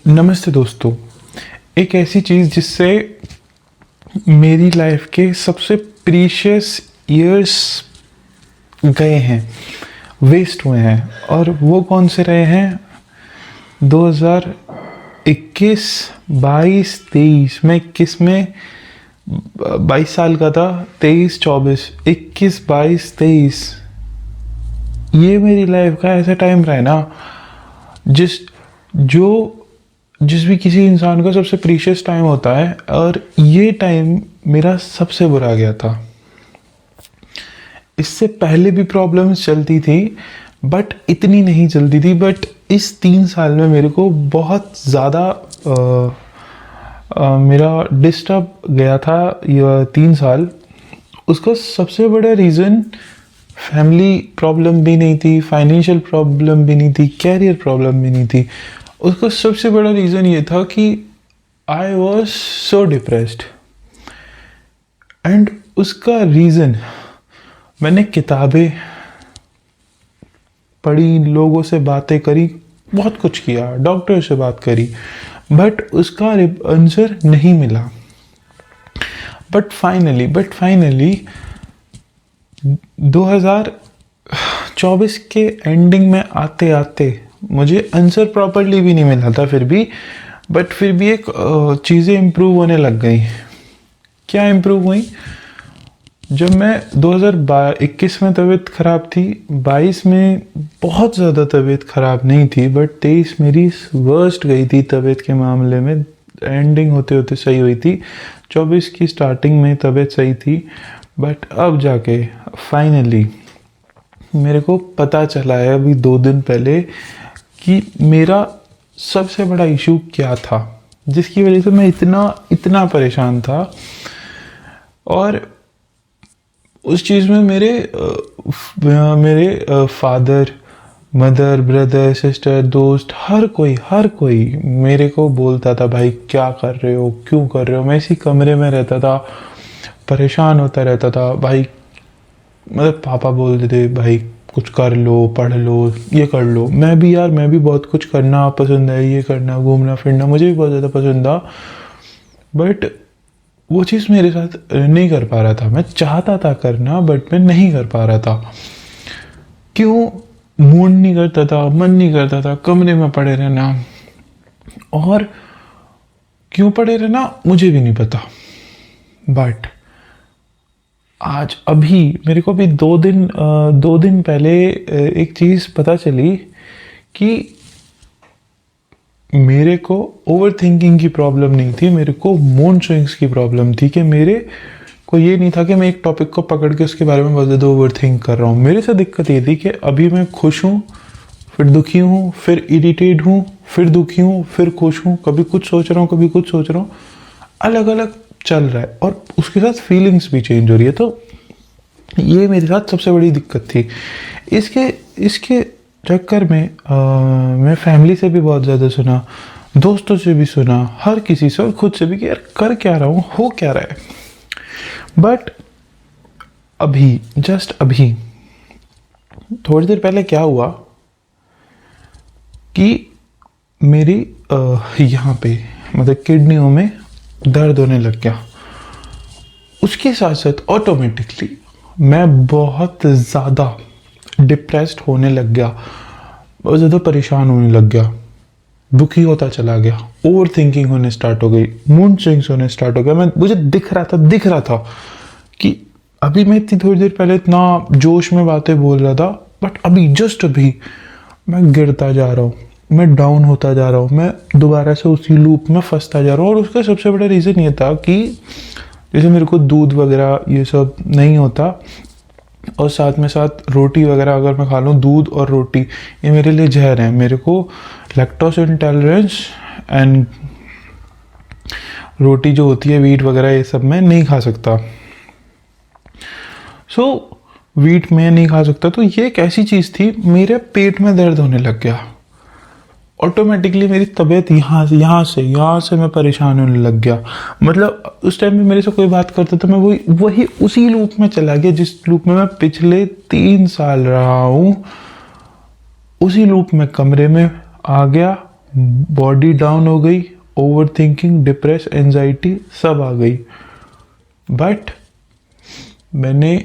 नमस्ते दोस्तों। एक ऐसी चीज़ जिससे मेरी लाइफ के सबसे प्रीशियस ईयर्स गए हैं, वेस्ट हुए हैं, और वो कौन से रहे हैं? 2021, 22, 23। मैं 21 में 22 साल का था, 23, 24, 21, 22, 23। ये मेरी लाइफ का ऐसा टाइम रहा है ना जिस भी किसी इंसान का सबसे प्रीशियस टाइम होता है, और ये टाइम मेरा सबसे बुरा गया था। इससे पहले भी प्रॉब्लम्स चलती थी बट इतनी नहीं चलती थी। बट इस 3 साल में मेरे को बहुत ज़्यादा मेरा डिस्टर्ब गया था ये 3 साल। उसका सबसे बड़ा रीज़न फैमिली प्रॉब्लम भी नहीं थी, फाइनेंशियल प्रॉब्लम भी नहीं थी, कैरियर प्रॉब्लम भी नहीं थी। उसका सबसे बड़ा रीज़न ये था कि I was so depressed. And उसका रीज़न, मैंने किताबें पढ़ी, लोगों से बातें करी, बहुत कुछ किया, डॉक्टर से बात करी, बट उसका आंसर नहीं मिला। बट फाइनली 2024 के एंडिंग में आते आते मुझे आंसर प्रॉपरली भी नहीं मिला था फिर भी एक चीज़ें इम्प्रूव होने लग गई। क्या इम्प्रूव हुई? जब मैं 2021 में तबीयत ख़राब थी, 22 में बहुत ज़्यादा तबीयत ख़राब नहीं थी, बट 23 मेरी वर्स्ट गई थी तबीयत के मामले में। एंडिंग होते होते सही हुई थी, 24 की स्टार्टिंग में तबीयत सही थी, बट अब जाके फाइनली मेरे को पता चला है अभी 2 दिन पहले कि मेरा सबसे बड़ा इशू क्या था, जिसकी वजह से मैं इतना परेशान था। और उस चीज़ में मेरे फादर, मदर, ब्रदर, सिस्टर, दोस्त, हर कोई मेरे को बोलता था, भाई क्या कर रहे हो, क्यों कर रहे हो। मैं इसी कमरे में रहता था, परेशान होता रहता था। भाई मतलब पापा बोलते थे, भाई कुछ कर लो, पढ़ लो, ये कर लो। मैं भी बहुत कुछ करना पसंद है, ये करना, घूमना फिरना मुझे भी बहुत ज़्यादा पसंद था, बट वो चीज़ मेरे साथ नहीं कर पा रहा था। मैं चाहता था करना, बट मैं नहीं कर पा रहा था। क्यों? मूड नहीं करता था, मन नहीं करता था, कमरे में पड़े रहना। और क्यों पड़े रहना मुझे भी नहीं पता। बट आज अभी मेरे को भी 2 दिन पहले एक चीज़ पता चली कि मेरे को ओवर थिंकिंग की प्रॉब्लम नहीं थी, मेरे को मूड स्विंग्स की प्रॉब्लम थी। कि मेरे को ये नहीं था कि मैं एक टॉपिक को पकड़ के उसके बारे में बहुत ज़्यादा ओवर थिंक कर रहा हूँ। मेरे से दिक्कत ये थी कि अभी मैं खुश हूँ, फिर दुखी हूँ, फिर इरिटेट हूँ, फिर दुखी हूँ, फिर खुश हूँ, कभी कुछ सोच रहा हूँ, कभी कुछ सोच रहा हूँ, अलग अलग चल रहा है, और उसके साथ फीलिंग्स भी चेंज हो रही है। तो ये मेरे साथ सबसे बड़ी दिक्कत थी। इसके चक्कर में मैं फैमिली से भी बहुत ज़्यादा सुना, दोस्तों से भी सुना, हर किसी से, और खुद से भी कि यार कर क्या रहा हूँ, हो क्या रहा है। बट जस्ट अभी थोड़ी देर पहले क्या हुआ कि मेरी यहाँ पे मतलब किडनियों में दर्द होने लग गया। उसके साथ साथ ऑटोमेटिकली मैं बहुत ज़्यादा डिप्रेस्ड होने लग गया, बहुत ज़्यादा परेशान होने लग गया, दुखी होता चला गया, ओवर थिंकिंग होने स्टार्ट हो गई, मूड स्विंग्स होने स्टार्ट हो गया। मुझे दिख रहा था कि अभी मैं इतनी थोड़ी देर पहले इतना जोश में बातें बोल रहा था, बट अभी मैं गिरता जा रहा हूँ, मैं डाउन होता जा रहा हूँ, मैं दोबारा से उसी लूप में फंसता जा रहा हूँ। और उसका सबसे बड़ा रीज़न ये था कि जैसे मेरे को दूध वगैरह ये सब नहीं होता, और साथ में साथ रोटी वगैरह अगर मैं खा लूँ, दूध और रोटी ये मेरे लिए जहर है। मेरे को लैक्टोज इंटॉलरेंस, एंड रोटी जो होती है वीट वगैरह ये सब मैं नहीं खा सकता। वीट में नहीं खा सकता। तो ये एक ऐसी चीज़ थी, मेरे पेट में दर्द होने लग गया। ऑटोमेटिकली मेरी तबीयत यहाँ से मैं परेशान होने लग गया। मतलब उस टाइम में मेरे से कोई बात करता तो मैं वही उसी लूप में चला गया जिस लूप में मैं पिछले 3 साल रहा हूँ। उसी लूप में कमरे में आ गया, बॉडी डाउन हो गई, ओवर थिंकिंग, डिप्रेस, एंजाइटी सब आ गई। बट मैंने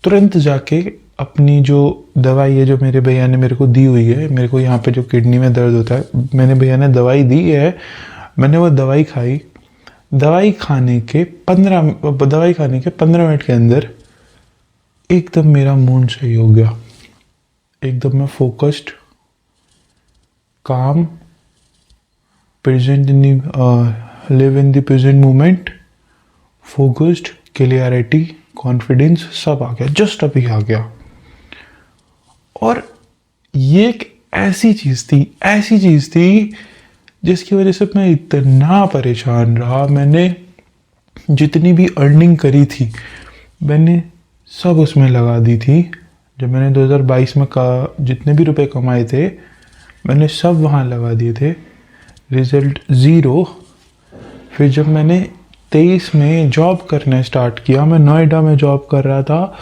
तुरंत जाके अपनी जो दवाई है जो मेरे भैया ने मेरे को दी हुई है, मेरे को यहाँ पे जो किडनी में दर्द होता है, मैंने भैया ने दवाई दी है, मैंने वो दवाई खाई। दवाई खाने के 15 मिनट के अंदर एकदम मेरा मूड सही हो गया। एकदम मैं फोकस्ड, काम, present in live in the present moment, focused, clarity, confidence सब आ गया, जस्ट अभी आ गया। और ये एक ऐसी चीज थी जिसकी वजह से मैं इतना परेशान रहा। मैंने जितनी भी अर्निंग करी थी मैंने सब उसमें लगा दी थी। जब मैंने 2022 में जितने भी रुपए कमाए थे मैंने सब वहाँ लगा दिए थे, रिजल्ट ज़ीरो। फिर जब मैंने 23 में जॉब करना स्टार्ट किया, मैं नोएडा में जॉब कर रहा था,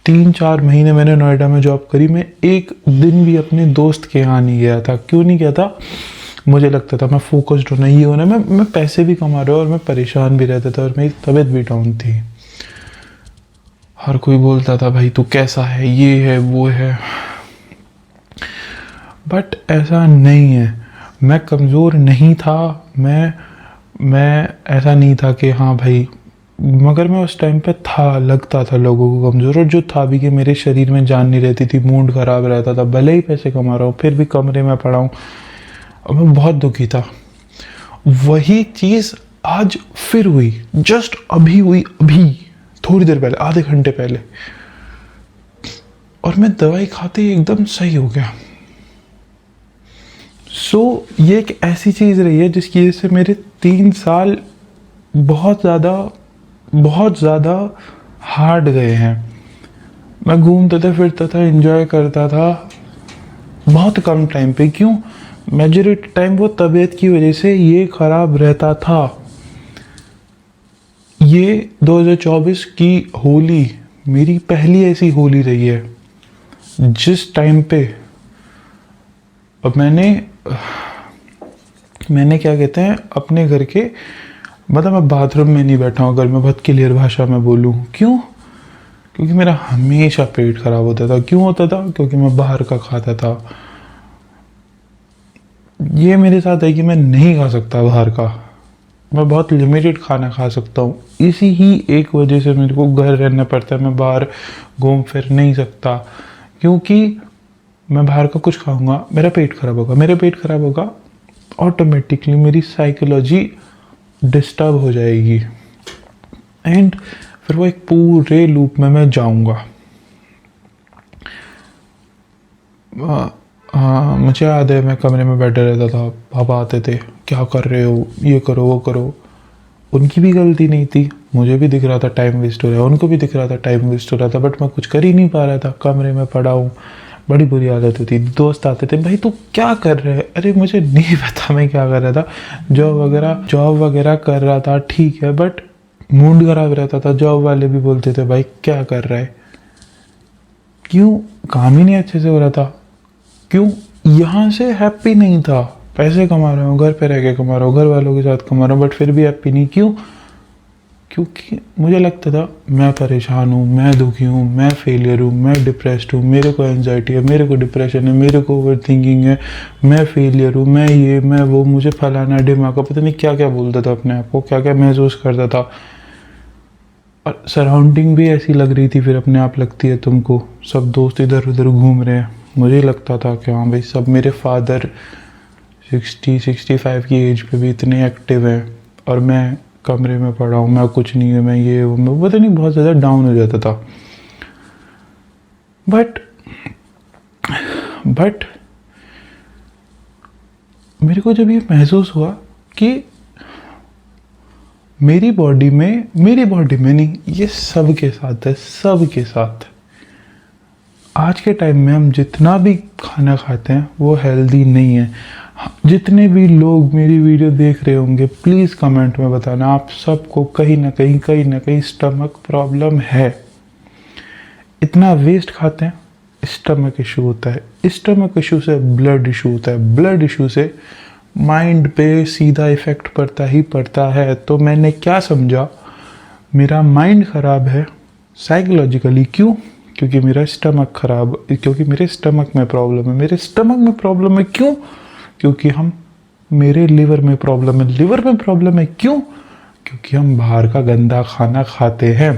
3-4 महीने मैंने नोएडा में जॉब करी। मैं एक दिन भी अपने दोस्त के यहाँ नहीं गया था। क्यों नहीं गया था? मुझे लगता था मैं फोकस्ड होना, ये होना, मैं पैसे भी कमा रहा हूँ और मैं परेशान भी रहता था और मेरी तबीयत भी डाउन थी। हर कोई बोलता था भाई तू कैसा है, ये है वो है, बट ऐसा नहीं है। मैं कमज़ोर नहीं था, मैं ऐसा नहीं था कि हाँ भाई, मगर मैं उस टाइम पे था, लगता था लोगों को कमज़ोर। और जो था भी कि मेरे शरीर में जान नहीं रहती थी, मूड ख़राब रहता था, भले ही पैसे कमा रहा हूँ फिर भी कमरे में पड़ा हूँ और मैं बहुत दुखी था। वही चीज़ आज फिर हुई, जस्ट अभी हुई, अभी थोड़ी देर पहले, आधे घंटे पहले, और मैं दवाई खाते ही एकदम सही हो गया। ये एक ऐसी चीज़ रही है जिसकी वजह से मेरे 3 साल बहुत ज़्यादा हार्ड गए हैं। मैं घूमता था, फिरता था, एंजॉय करता था बहुत कम टाइम पे। क्यों? मेजॉरिटी टाइम वो तबीयत की वजह से ये ख़राब रहता था। ये 2024 की होली मेरी पहली ऐसी होली रही है जिस टाइम पे अब मैंने क्या कहते हैं अपने घर के, मतलब मैं बाथरूम में नहीं बैठा हूँ अगर मैं बहुत क्लियर भाषा में बोलूँ। क्यों? क्योंकि मेरा हमेशा पेट खराब होता था। क्यों होता था? क्योंकि मैं बाहर का खाता था। ये मेरे साथ है कि मैं नहीं खा सकता बाहर का, मैं बहुत लिमिटेड खाना खा सकता हूँ। इसी ही एक वजह से मेरे को घर रहना पड़ता है, मैं बाहर घूम फिर नहीं सकता। क्योंकि मैं बाहर का कुछ खाऊंगा मेरा पेट खराब होगा, ऑटोमेटिकली मेरी साइकोलॉजी डिस्टर्ब हो जाएगी एंड फिर वो एक पूरे लूप में मैं जाऊंगा। मुझे याद है मैं कमरे में बैठा रहता था, पापा आते थे, क्या कर रहे हो, ये करो वो करो। उनकी भी गलती नहीं थी, मुझे भी दिख रहा था टाइम वेस्ट हो रहा है, उनको भी दिख रहा था टाइम वेस्ट हो रहा था, बट मैं कुछ कर ही नहीं पा रहा था, कमरे में पड़ा हूँ। बड़ी बुरी आदत होती। दोस्त आते थे, भाई तू क्या कर रहे है? अरे मुझे नहीं पता मैं क्या कर रहा था, जॉब वगैरह कर रहा था, ठीक है, बट मूड खराब रहता था। जॉब वाले भी बोलते थे भाई क्या कर रहा है, क्यों? काम ही नहीं अच्छे से हो रहा था। क्यों? यहाँ से हैप्पी नहीं था। पैसे कमा रहा हूँ, घर पे रह के कमा रहा हूँ, घर वालों के साथ कमा रहा हूँ, बट फिर भी हैप्पी नहीं। क्यों? क्योंकि मुझे लगता था मैं परेशान हूँ, मैं दुखी हूँ, मैं फेलियर हूँ, मैं डिप्रेस्ड हूँ, मेरे को एंजाइटी है, मेरे को डिप्रेशन है, मेरे को ओवर थिंकिंग है, मैं फेलियर हूँ, मैं ये मैं वो, मुझे फलाना ढिमाका, पता नहीं क्या क्या बोलता था अपने आप को, क्या क्या महसूस करता था। और सराउंडिंग भी ऐसी लग रही थी, फिर अपने आप लगती है तुमको, सब दोस्त इधर उधर घूम रहे हैं। मुझे लगता था कि हाँ भाई सब, मेरे फादर 60-65 की एज पे भी इतने एक्टिव हैं और मैं कमरे में पड़ा हूँ, मैं कुछ नहीं है, मैं ये वो, मैं पता नहीं, बहुत ज़्यादा डाउन हो जाता था। बट मेरे को जब ये महसूस हुआ कि मेरी बॉडी में नहीं, ये सबके साथ है, सबके साथ। आज के टाइम में हम जितना भी खाना खाते हैं वो हेल्दी नहीं है। जितने भी लोग मेरी वीडियो देख रहे होंगे प्लीज़ कमेंट में बताना, आप सबको कहीं ना कहीं स्टमक प्रॉब्लम है। इतना वेस्ट खाते हैं, स्टमक इशू होता है, स्टमक इशू से ब्लड इशू होता है, ब्लड इशू से माइंड पे सीधा इफ़ेक्ट पड़ता ही पड़ता है। तो मैंने क्या समझा, मेरा माइंड ख़राब है साइकोलॉजिकली। क्यों? क्योंकि मेरा स्टमक ख़राब, क्योंकि मेरे स्टमक में प्रॉब्लम है। मेरे स्टमक में प्रॉब्लम है क्यों? क्योंकि मेरे लिवर में प्रॉब्लम है। लिवर में प्रॉब्लम है क्यों? क्योंकि हम बाहर का गंदा खाना खाते हैं,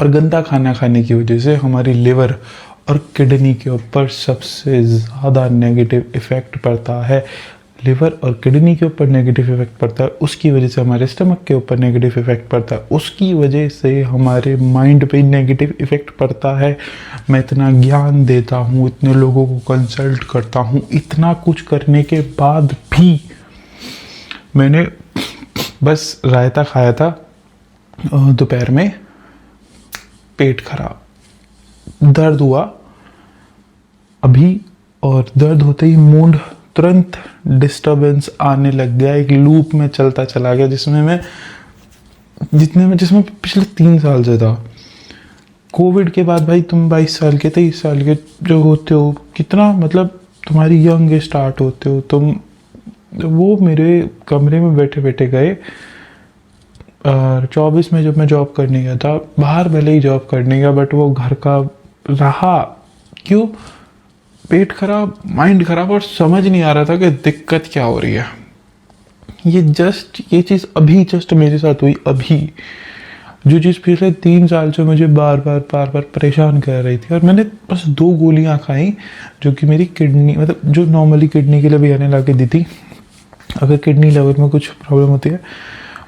और गंदा खाना खाने की वजह से हमारी लिवर और किडनी के ऊपर सबसे ज़्यादा नेगेटिव इफ़ेक्ट पड़ता है। लिवर और किडनी के ऊपर नेगेटिव इफ़ेक्ट पड़ता है, उसकी वजह से हमारे स्टमक के ऊपर नेगेटिव इफ़ेक्ट पड़ता है, उसकी वजह से हमारे माइंड पे नेगेटिव इफ़ेक्ट पड़ता है। मैं इतना ज्ञान देता हूँ, इतने लोगों को कंसल्ट करता हूँ, इतना कुछ करने के बाद भी मैंने बस रायता खाया था दोपहर में, पेट खराब, दर्द हुआ अभी, और दर्द होते ही मूड तुरंत डिस्टरबेंस आने लग गया, एक लूप में चलता चला गया जिसमें पिछले 3 साल से था। कोविड के बाद भाई तुम 22 साल के 23 साल के जो होते हो, कितना मतलब तुम्हारी यंग स्टार्ट होते हो तुम। वो मेरे कमरे में बैठे बैठे गए। और 24 में जब मैं जॉब करने गया था, बाहर भले ही जॉब करने गया, बट वो घर का रहा। क्यों? पेट खराब, माइंड खराब, और समझ नहीं आ रहा था कि दिक्कत क्या हो रही है। ये चीज़ अभी जस्ट मेरे साथ हुई अभी, जो चीज़ पिछले 3 साल से मुझे बार बार परेशान कर रही थी। और मैंने बस 2 गोलियां खाई, जो कि मेरी किडनी, मतलब जो नॉर्मली किडनी के लिए भी आने ला के दी थी, अगर किडनी लेवल में कुछ प्रॉब्लम होती है,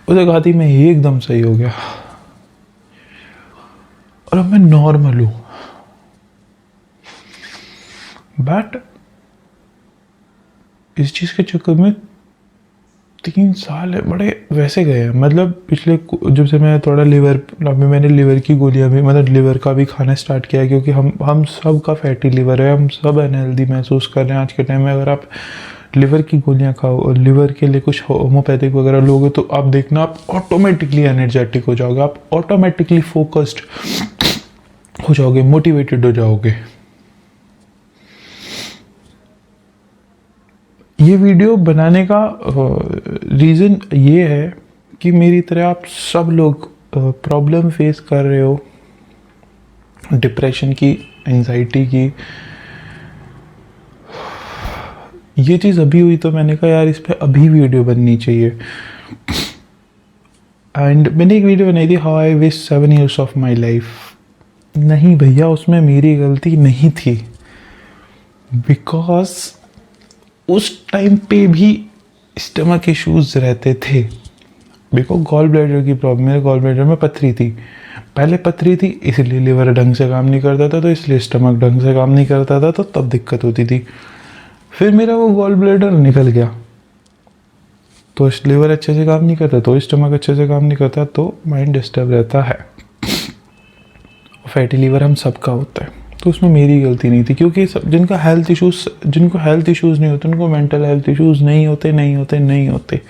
उसे खाती मैं एकदम सही हो गया, और अब मैं नॉर्मल हूँ। बट इस चीज़ के चक्कर में 3 साल है बड़े वैसे गए हैं। मतलब पिछले जब से मैं थोड़ा अभी मैंने लिवर की गोलियां भी, मतलब लिवर का भी खाना स्टार्ट किया है, क्योंकि हम सब का फैटी लिवर है, हम सब अनहेल्दी महसूस कर रहे हैं आज के टाइम में। अगर आप लिवर की गोलियां खाओ और लिवर के लिए कुछ होम्योपैथिक वगैरह लोगे, तो आप देखना, आप ऑटोमेटिकली एनर्जेटिक हो जाओगे, आप ऑटोमेटिकली फोकस्ड हो जाओगे, मोटिवेटेड हो जाओगे। ये वीडियो बनाने का रीज़न ये है कि मेरी तरह आप सब लोग प्रॉब्लम फेस कर रहे हो, डिप्रेशन की, एंजाइटी की। ये चीज़ अभी हुई तो मैंने कहा यार इस पे अभी वीडियो बननी चाहिए। एंड मैंने एक वीडियो बनाई थी, how I waste 7 years of my life. नहीं भैया, उसमें मेरी गलती नहीं थी, बिकॉज उस टाइम पे भी स्टमक इश्यूज रहते थे। बिकॉज गॉल ब्लैडर की प्रॉब्लम, मेरे गॉल ब्लैडर में पथरी थी। पहले पथरी थी इसलिए लिवर ढंग से काम नहीं करता था, तो इसलिए स्टमक ढंग से काम नहीं करता था, तो तब दिक्कत होती थी। फिर मेरा वो गॉल ब्लैडर निकल गया, तो लिवर अच्छे से काम नहीं करता, तो स्टमक अच्छे से काम नहीं करता, तो माइंड डिस्टर्ब रहता है। फैटी लिवर हम सबका होता है, तो उसमें मेरी गलती नहीं थी। क्योंकि जिनको हेल्थ इश्यूज़ नहीं होते, उनको मेंटल हेल्थ इश्यूज़ नहीं होते।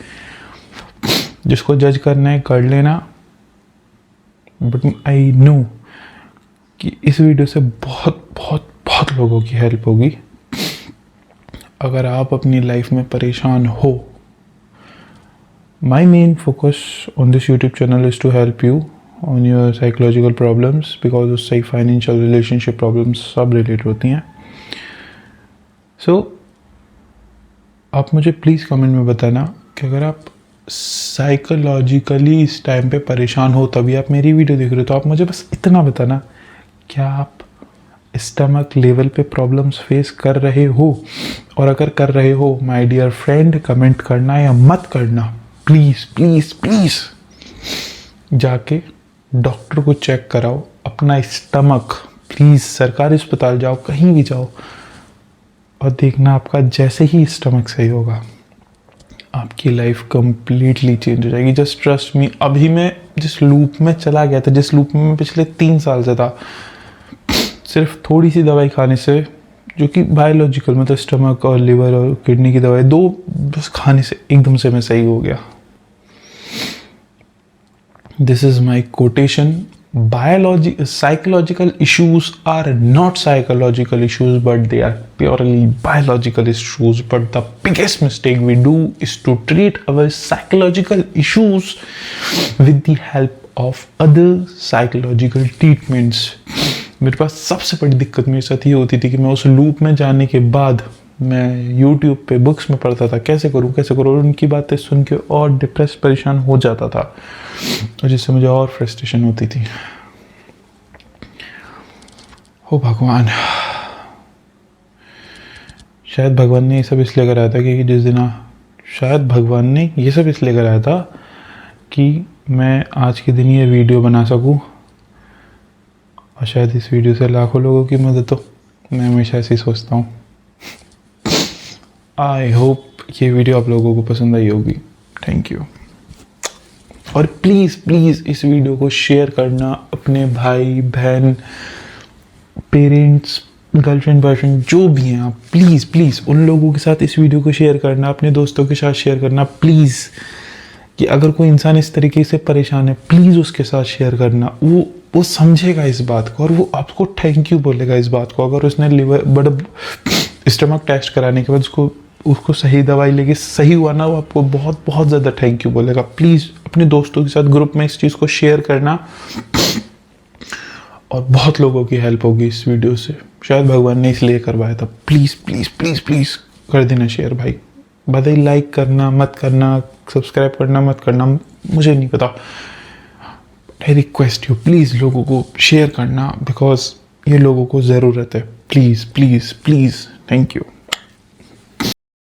जिसको जज करना है कर लेना, बट आई नो कि इस वीडियो से बहुत लोगों की हेल्प होगी। अगर आप अपनी लाइफ में परेशान हो, my main focus on this YouTube channel is to help you on your psychological problems, because उससे फाइनेंशियल रिलेशनशिप प्रॉब्लम्स सब रिलेट होती हैं। सो आप मुझे प्लीज़ कमेंट में बताना कि अगर आप साइकोलॉजिकली इस टाइम पे परेशान हो, तभी आप मेरी वीडियो देख रहे हो, तो आप मुझे बस इतना बताना, क्या आप स्टमक लेवल पे प्रॉब्लम्स फेस कर रहे हो? और अगर कर रहे हो, माय डियर फ्रेंड, कमेंट करना या मत करना, प्लीज़ जाके डॉक्टर को चेक कराओ अपना स्टमक। प्लीज़ सरकारी अस्पताल जाओ, कहीं भी जाओ, और देखना आपका जैसे ही स्टमक सही होगा, आपकी लाइफ कंप्लीटली चेंज हो जाएगी। Just trust me. अभी मैं जिस लूप में चला गया था, जिस लूप में मैं पिछले 3 साल से था, सिर्फ थोड़ी सी दवाई खाने से, जो कि बायोलॉजिकल, मतलब स्टमक और लिवर और किडनी की दवाई 2 बस खाने से एकदम से मैं सही हो गया। This is my quotation psychological issues are not psychological issues, but they are purely biological issues. But the biggest mistake we do is to treat our psychological issues with the help of other psychological treatments. मेरे पास सबसे बड़ी दिक्कत मेरे साथ ये होती थी कि मैं उस लूप में जाने के बाद मैं YouTube पे बुक्स में पढ़ता था कैसे करूँ और उनकी बातें सुन के और डिप्रेस परेशान हो जाता था, और जिससे मुझे और फ्रस्ट्रेशन होती थी। ओ भगवान, शायद भगवान ने ये सब इसलिए कराया था कि जिस दिन शायद भगवान ने ये सब इसलिए कराया था कि मैं आज के दिन ये वीडियो बना सकूं, और शायद इस वीडियो से लाखों लोगों की मदद हो। मैं हमेशा ऐसे ही सोचता हूँ। आई होप ये वीडियो आप लोगों को पसंद आई होगी। Thank you. और प्लीज़ प्लीज़ इस वीडियो को शेयर करना अपने भाई बहन, पेरेंट्स, गर्लफ्रेंड बॉयफ्रेंड जो भी हैं आप, प्लीज़ प्लीज़ उन लोगों के साथ इस वीडियो को शेयर करना, अपने दोस्तों के साथ शेयर करना प्लीज़। कि अगर कोई इंसान इस तरीके से परेशान है, प्लीज़ उसके साथ शेयर करना। वो समझेगा इस बात को और वो आपको थैंक यू बोलेगा इस बात को। अगर उसने स्टमक टेस्ट कराने के बाद उसको सही दवाई लेके सही हुआ ना, वो आपको बहुत बहुत ज़्यादा थैंक यू बोलेगा। प्लीज़ अपने दोस्तों के साथ ग्रुप में इस चीज़ को शेयर करना, और बहुत लोगों की हेल्प होगी इस वीडियो से। शायद भगवान ने इसलिए करवाया था। प्लीज़ प्लीज़ प्लीज़ प्लीज़ कर देना शेयर भाई। बताइए, लाइक करना मत करना, सब्सक्राइब करना मत करना, मुझे नहीं पता। आई रिक्वेस्ट यू प्लीज़ लोगों को शेयर करना, बिकॉज ये लोगों को ज़रूरत है। Please please please, thank you.